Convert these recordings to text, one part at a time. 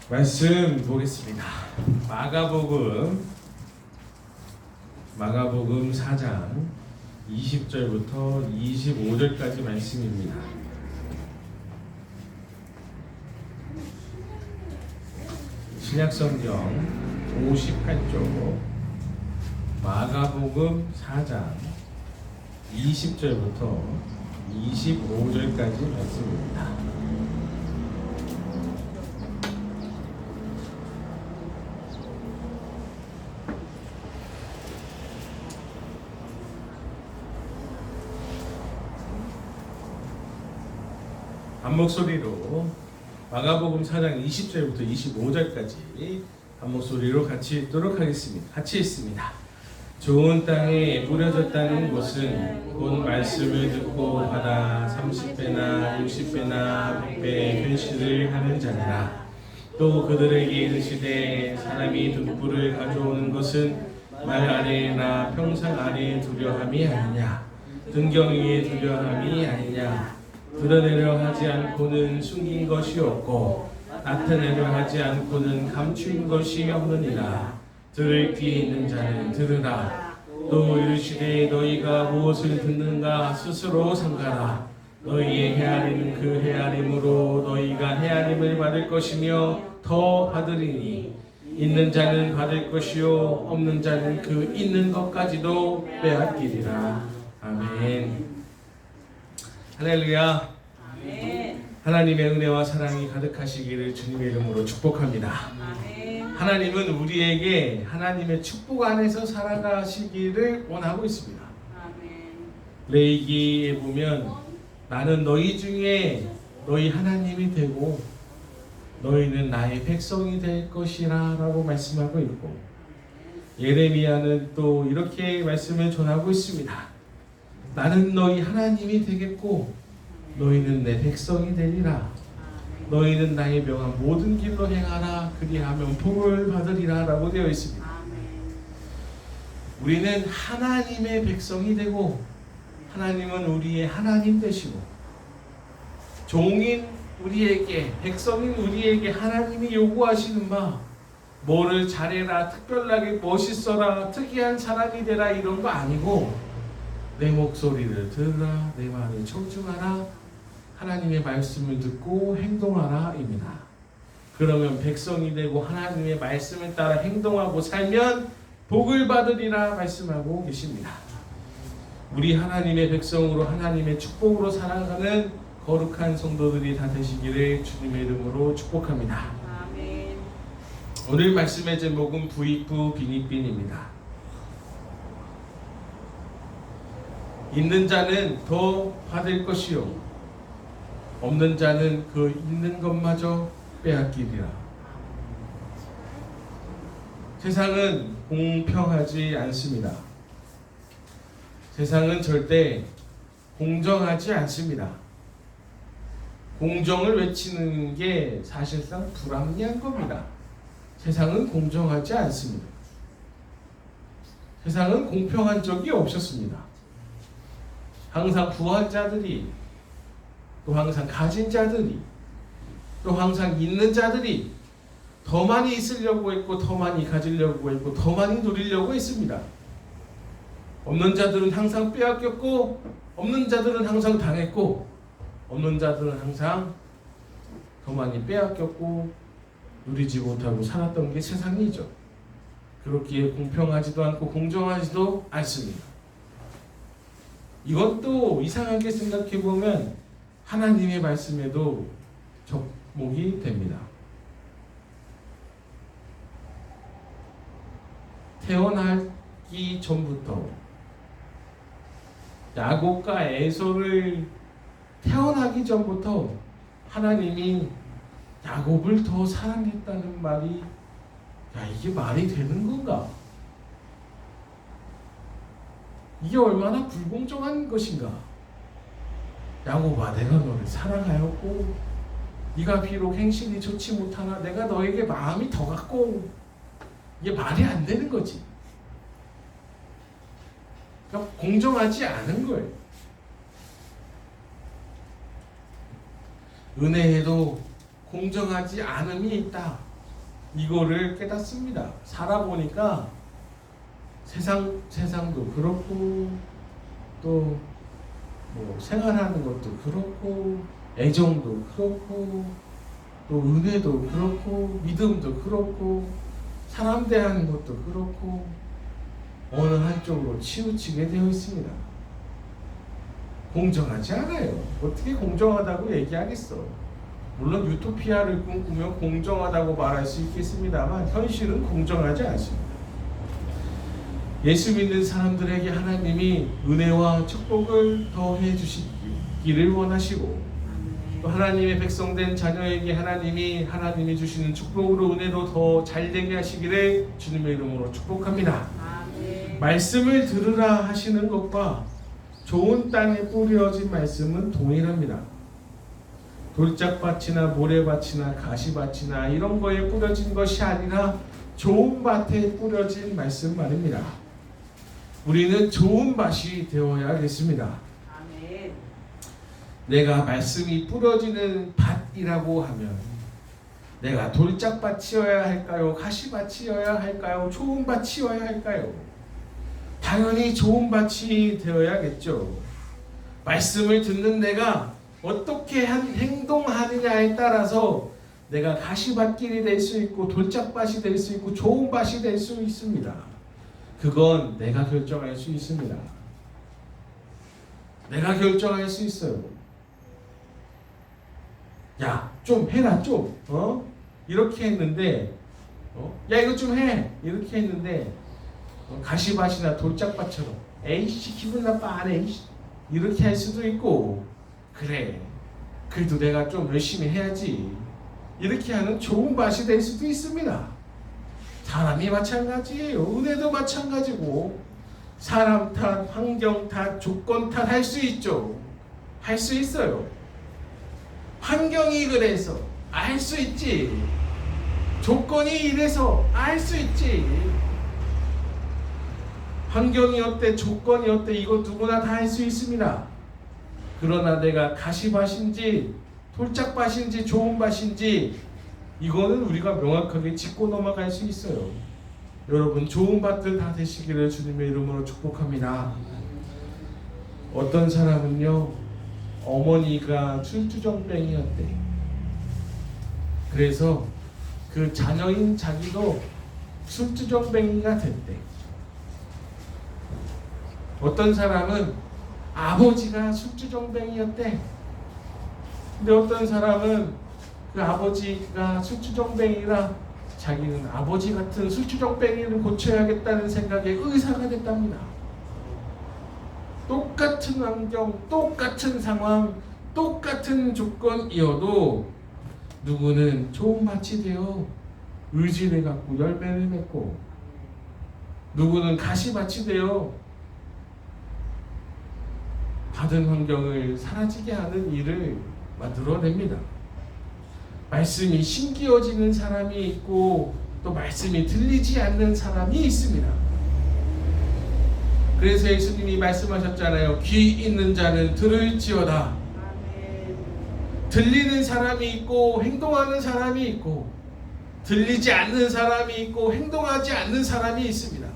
말씀 보겠습니다. 마가복음 4장 20절부터 25절까지 말씀입니다. 신약성경 58쪽 마가복음 4장 20절부터 25절까지 말씀입니다. 한 목소리로 마가복음 4장 20절부터 25절까지 한 목소리로 같이 읽도록 하겠습니다. 같이 읽습니다. 좋은 땅에 뿌려졌다는 것은 곧 말씀을 듣고 받아 30배나 60배나 100배 현실을 하는 자니라. 또 그들에게 이르시되 사람이 등불을 가져오는 것은 말 아래나 평상 아래에 두려함이 아니냐, 등경 위에 두려함이 아니냐. 드러내려 하지 않고는 숨긴 것이 없고 나타내려 하지 않고는 감추인 것이 없느니라. 들을 귀 있는 자는 들으라. 또 이르시되 너희가 무엇을 듣는가 스스로 삼가라. 너희의 헤아림은 그 헤아림으로 너희가 헤아림을 받을 것이며 더 받으리니 있는 자는 받을 것이요 없는 자는 그 있는 것까지도 빼앗기리라. 아멘. 할렐루야. 아멘. 하나님의 은혜와 사랑이 가득하시기를 주님의 이름으로 축복합니다. 아멘. 하나님은 우리에게 하나님의 축복 안에서 살아가시기를 원하고 있습니다. 아멘. 레위기에 보면 나는 너희 중에 너희 하나님이 되고 너희는 나의 백성이 될 것이라 라고 말씀하고 있고, 예레미야는 또 이렇게 말씀을 전하고 있습니다. 나는 너희 하나님이 되겠고 너희는 내 백성이 되리라. 너희는 나의 명한 모든 길로 행하라. 그리하면 복을 받으리라 라고 되어 있습니다. 우리는 하나님의 백성이 되고 하나님은 우리의 하나님 되시고, 종인 우리에게, 백성인 우리에게 하나님이 요구하시는 바 뭐를 잘해라, 특별하게 멋있어라, 특이한 사람이 되라 이런 거 아니고 내 목소리를 들으라, 내 말을 청중하라, 하나님의 말씀을 듣고 행동하라 입니다. 그러면 백성이 되고 하나님의 말씀을 따라 행동하고 살면 복을 받으리라 말씀하고 계십니다. 우리 하나님의 백성으로 하나님의 축복으로 살아가는 거룩한 성도들이 다 되시기를 주님의 이름으로 축복합니다. 아멘. 오늘 말씀의 제목은 부익부 빈익빈입니다. 있는 자는 더 받을 것이요 없는 자는 그 있는 것마저 빼앗기리라. 세상은 공평하지 않습니다. 세상은 절대 공정하지 않습니다. 공정을 외치는 게 사실상 불합리한 겁니다. 세상은 공정하지 않습니다. 세상은 공평한 적이 없었습니다. 항상 부한 자들이, 또 항상 가진 자들이, 또 항상 있는 자들이 더 많이 있으려고 했고 더 많이 가지려고 했고 더 많이 누리려고 했습니다. 없는 자들은 항상 빼앗겼고 없는 자들은 항상 당했고 없는 자들은 항상 더 많이 빼앗겼고 누리지 못하고 살았던 게 세상이죠. 그렇기에 공평하지도 않고 공정하지도 않습니다. 이것도 이상하게 생각해보면 하나님의 말씀에도 접목이 됩니다. 태어나기 전부터 야곱과 에서를 태어나기 전부터 하나님이 야곱을 더 사랑했다는 말이, 이게 말이 되는 건가? 이게 얼마나 불공정한 것인가? 야곱아, 내가 너를 사랑하였고 네가 비록 행실이 좋지 못하나 내가 너에게 마음이 더 갔고, 이게 말이 안 되는 거지. 그러니까 공정하지 않은 거예요. 은혜에도 공정하지 않음이 있다. 이거를 깨닫습니다. 살아보니까 세상도 그렇고 또 뭐 생활하는 것도 그렇고 애정도 그렇고 또 은혜도 그렇고 믿음도 그렇고 사람 대하는 것도 그렇고 어느 한쪽으로 치우치게 되어 있습니다. 공정하지 않아요. 어떻게 공정하다고 얘기하겠어. 물론 유토피아를 꿈꾸며 공정하다고 말할 수 있겠습니다만 현실은 공정하지 않습니다. 예수 믿는 사람들에게 하나님이 은혜와 축복을 더해 주시기를 원하시고 또 하나님의 백성된 자녀에게 하나님이 주시는 축복으로 은혜로 더 잘되게 하시기를 주님의 이름으로 축복합니다. 아멘. 말씀을 들으라 하시는 것과 좋은 땅에 뿌려진 말씀은 동일합니다. 돌짝밭이나 모래밭이나 가시밭이나 이런 거에 뿌려진 것이 아니라 좋은 밭에 뿌려진 말씀 말입니다. 우리는 좋은 밭이 되어야겠습니다. 아멘. 내가 말씀이 뿌려지는 밭이라고 하면 내가 돌짝밭이어야 할까요? 가시밭이어야 할까요? 좋은 밭이어야 할까요? 당연히 좋은 밭이 되어야겠죠. 말씀을 듣는 내가 어떻게 행동하느냐에 따라서 내가 가시밭길이 될 수 있고 돌짝밭이 될 수 있고 좋은 밭이 될 수 있습니다. 그건 내가 결정할 수 있습니다. 내가 결정할 수 있어요. 야, 좀 해라 좀. 이렇게 했는데 야 이거 좀 해. 이렇게 했는데 가시밭이나 돌짝밭처럼 에이씨 기분 나빠 안 해. 이렇게 할 수도 있고 그래 그래도 내가 좀 열심히 해야지 이렇게 하는 좋은 밭이 될 수도 있습니다. 사람이 마찬가지예요. 은혜도 마찬가지고 사람 탓, 환경 탓, 조건 탓 할 수 있죠. 할 수 있어요. 환경이 그래서 알 수 있지. 조건이 이래서 알 수 있지. 환경이 어때, 조건이 어때, 이거 누구나 다 할 수 있습니다. 그러나 내가 가시밭인지 돌짝밭인지 좋은 밭인지 이거는 우리가 명확하게 짚고 넘어갈 수 있어요. 여러분 좋은 밭들 다 되시기를 주님의 이름으로 축복합니다. 어떤 사람은요 어머니가 술주정뱅이였대. 그래서 그 자녀인 자기도 술주정뱅이가 됐대. 어떤 사람은 아버지가 술주정뱅이였대. 근데 어떤 사람은 그 아버지가 술주정뱅이라 자기는 아버지 같은 술주정뱅이를 고쳐야겠다는 생각에 의사가 됐답니다. 똑같은 환경, 똑같은 상황, 똑같은 조건이어도 누구는 좋은 밭이 되어 의지를 갖고 열매를 맺고 누구는 가시밭이 되어 받은 환경을 사라지게 하는 일을 만들어냅니다. 말씀이 심기어지는 사람이 있고 또 말씀이 들리지 않는 사람이 있습니다. 그래서 예수님이 말씀하셨잖아요. 귀 있는 자는 들을지어다. 아멘. 들리는 사람이 있고 행동하는 사람이 있고 들리지 않는 사람이 있고 행동하지 않는 사람이 있습니다.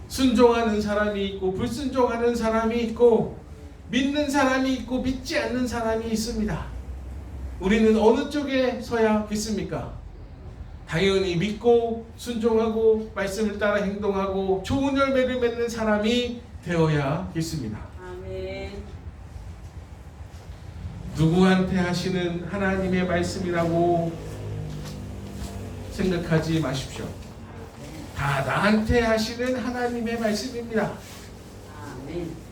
순종하는 사람이 있고 불순종하는 사람이 있고 믿는 사람이 있고 믿지 않는 사람이 있습니다. 우리는 어느 쪽에 서야겠습니까? 당연히 믿고 순종하고 말씀을 따라 행동하고 좋은 열매를 맺는 사람이 되어야겠습니다. 아멘. 누구한테 하시는 하나님의 말씀이라고 생각하지 마십시오. 다 나한테 하시는 하나님의 말씀입니다. 아멘.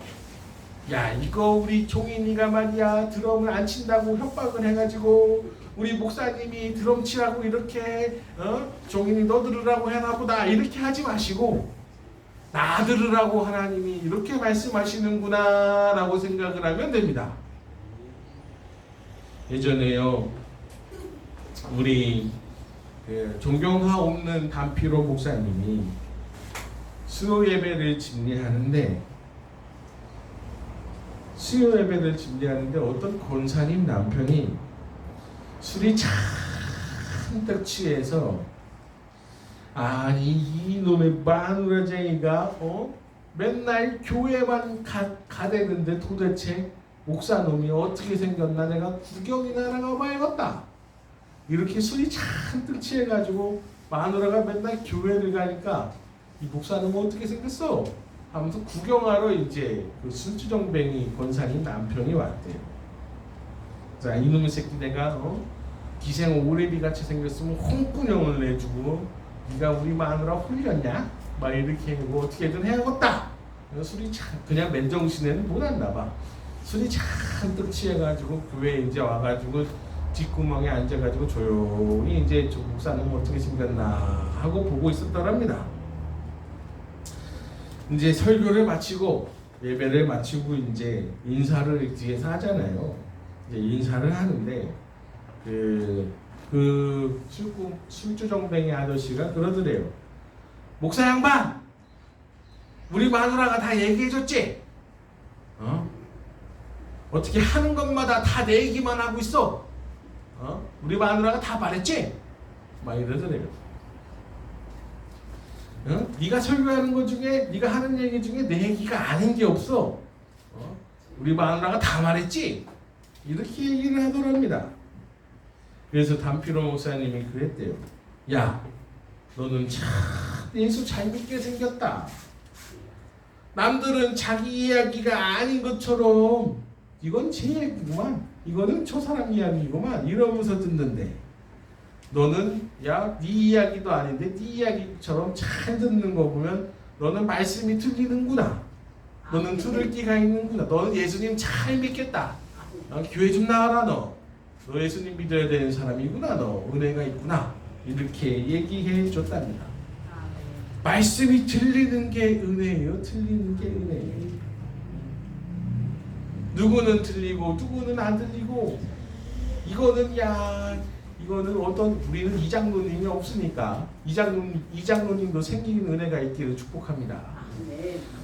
야 이거 우리 종인이가 말이야 드럼을 안 친다고 협박을 해가지고 우리 목사님이 드럼 치라고 이렇게 종인이 너 들으라고 해나보다 이렇게 하지 마시고 나 들으라고 하나님이 이렇게 말씀하시는구나 라고 생각을 하면 됩니다. 예전에요 우리 존경하 없는 단피로 목사님이 수요 예배를 집례하는데 수요 예배를 준비하는데 어떤 권사님 남편이 술이 잔뜩 취해서 아니 이놈의 마누라쟁이가 맨날 교회만 가대는데 도대체 목사놈이 어떻게 생겼나 내가 구경이나 하러 가봐야겠다. 이렇게 술이 잔뜩 취해가지고 마누라가 맨날 교회를 가니까 이 목사놈은 어떻게 생겼어? 하면서 구경하러 이제 그 술주정뱅이 권사님 남편이 왔대요. 자, 이놈의 새끼 내가 기생 오래비 같이 생겼으면 홍군형을 내주고 네가 우리 마누라 홀렸냐? 막 이렇게 뭐 어떻게든 해야겠다. 술이 그냥 맨정신에는 못 왔나봐. 술이 잔뜩 취해가지고 교회에 이제 와가지고 뒷구멍에 앉아가지고 조용히 이제 저 목사는 어떻게 생겼나 하고 보고 있었더랍니다. 이제 설교를 마치고 예배를 마치고 이제 인사를 뒤에서 하잖아요. 이제 인사를 하는데 그 술주정뱅이 아저씨가 그러더래요. 목사 양반, 우리 마누라가 다 얘기해줬지? 어떻게 하는 것마다 다 내 얘기만 하고 있어? 우리 마누라가 다 말했지? 막 이러더래요. 네가 설교하는 것 중에 네가 하는 얘기 중에 내 얘기가 아닌 게 없어. 우리 마누라가 다 말했지? 이렇게 얘기를 하더랍니다. 그래서 담피로 목사님이 그랬대요. 야, 너는 참 예수 잘 믿게 생겼다. 남들은 자기 이야기가 아닌 것처럼 이건 제 얘기구만, 이거는 저 사람 이야기구만 이러면서 듣는데 너는 야, 네 이야기도 아닌데 네 이야기처럼 잘 듣는 거 보면 너는 말씀이 틀리는구나. 너는 들을 끼가 있는구나. 너는 예수님 잘 믿겠다. 교회 좀 나와라 너 예수님 믿어야 되는 사람이구나. 너 은혜가 있구나. 이렇게 얘기해 줬답니다. 말씀이 들리는 게 은혜예요. 틀리는 게 은혜예요. 누구는 들리고 누구는 안 들리고 이거는 어떤 우리는 이장로님이 없으니까 이장로님도 생기는 은혜가 있기를 축복합니다.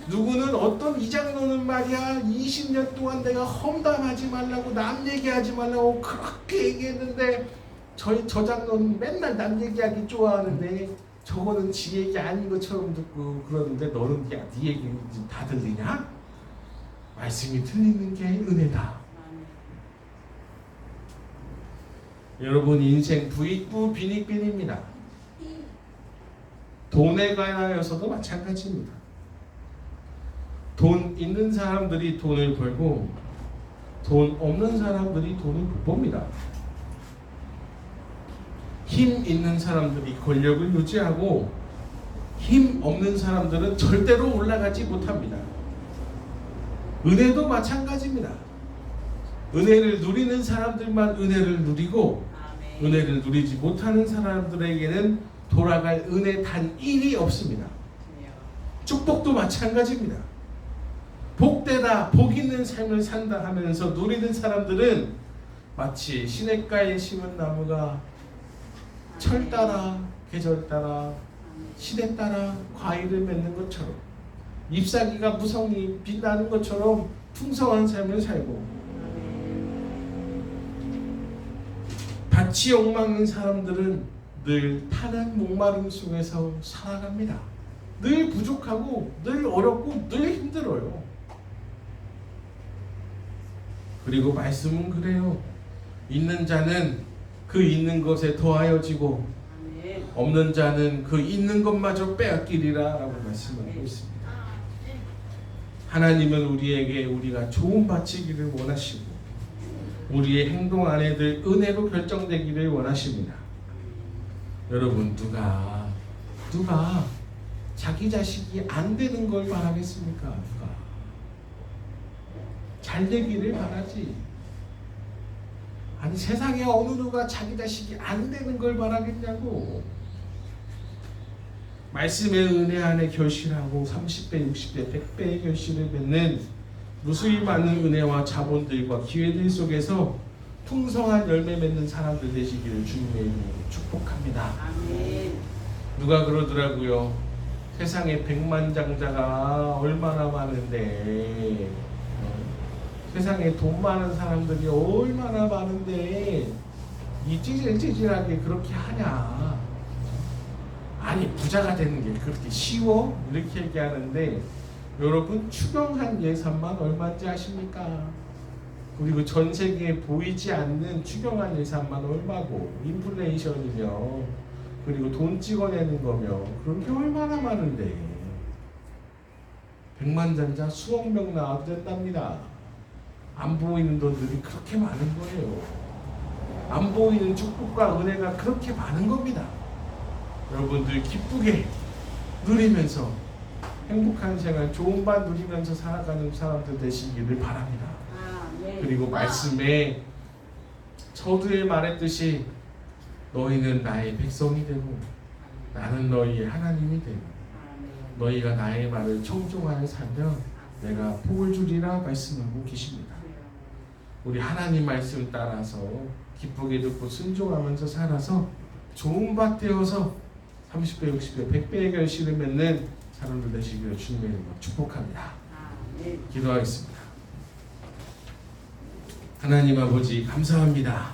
누구는 어떤 이장로는 말이야 20년 동안 내가 험담하지 말라고 남 얘기하지 말라고 그렇게 얘기했는데 저 장로는 맨날 남 얘기하기 좋아하는데 저거는 지 얘기 아닌 것처럼 듣고 그러는데 너는 야, 네 얘기 다 들리냐? 말씀이 틀리는 게 은혜다. 여러분 인생 부익부 빈익빈입니다. 돈에 관하여서도 마찬가지입니다. 돈 있는 사람들이 돈을 벌고 돈 없는 사람들이 돈을 못 법니다. 힘 있는 사람들이 권력을 유지하고 힘 없는 사람들은 절대로 올라가지 못합니다. 은혜도 마찬가지입니다. 은혜를 누리는 사람들만 은혜를 누리고 은혜를 누리지 못하는 사람들에게는 돌아갈 은혜 단 1이 없습니다. 축복도 마찬가지입니다. 복되다, 복 있는 삶을 산다 하면서 누리는 사람들은 마치 시냇가에 심은 나무가 철 따라, 계절 따라, 시대 따라 과일을 맺는 것처럼 잎사귀가 무성히 빛나는 것처럼 풍성한 삶을 살고 밭이 엉망인 사람들은 늘 타는 목마름 속에서 살아갑니다. 늘 부족하고 늘 어렵고 늘 힘들어요. 그리고 말씀은 그래요. 있는 자는 그 있는 것에 더하여지고 없는 자는 그 있는 것마저 빼앗기리라 라고 말씀하고 있습니다. 하나님은 우리에게 우리가 좋은 바치기를 원하시고 우리의 행동 안에 늘 은혜로 결정되기를 원하십니다. 여러분 누가 자기 자식이 안 되는 걸 바라겠습니까? 누가 잘 되기를 바라지. 아니 세상에 어느 누가 자기 자식이 안 되는 걸 바라겠냐고. 말씀의 은혜 안에 결실하고 30배, 60배, 100배의 결실을 맺는 무수히 많은 은혜와 자본들과 기회들 속에서 풍성한 열매 맺는 사람들 되시기를 주님의 이름으로 축복합니다. 아멘. 누가 그러더라고요. 세상에 백만장자가 얼마나 많은데 세상에 돈 많은 사람들이 얼마나 많은데 이 찌질찌질하게 그렇게 하냐. 아니 부자가 되는 게 그렇게 쉬워? 이렇게 얘기하는데 여러분 추경한 예산만 얼마인지 아십니까? 그리고 전 세계에 보이지 않는 추경한 예산만 얼마고 인플레이션이며 그리고 돈 찍어내는 거며 그런 게 얼마나 많은데 백만장자 수억 명 나와도 된답니다. 안 보이는 돈들이 그렇게 많은 거예요. 안 보이는 축복과 은혜가 그렇게 많은 겁니다. 여러분들 기쁘게 누리면서 행복한 생활 좋은 반 누리면서 살아가는 사람들 되시기를 바랍니다. 아멘. 그리고 말씀에 서두에 말했듯이 너희는 나의 백성이 되고 나는 너희의 하나님이 되고 아멘. 너희가 나의 말을 청종하여 살면 내가 복을 주리라 말씀하고 계십니다. 우리 하나님 말씀 따라서 기쁘게 듣고 순종하면서 살아서 좋은 밭 되어서 30배, 60배, 100배의 결실을 맺는 사람들 되시기를 주님의 이름으로 축복합니다. 아멘. 기도하겠습니다. 하나님 아버지 감사합니다.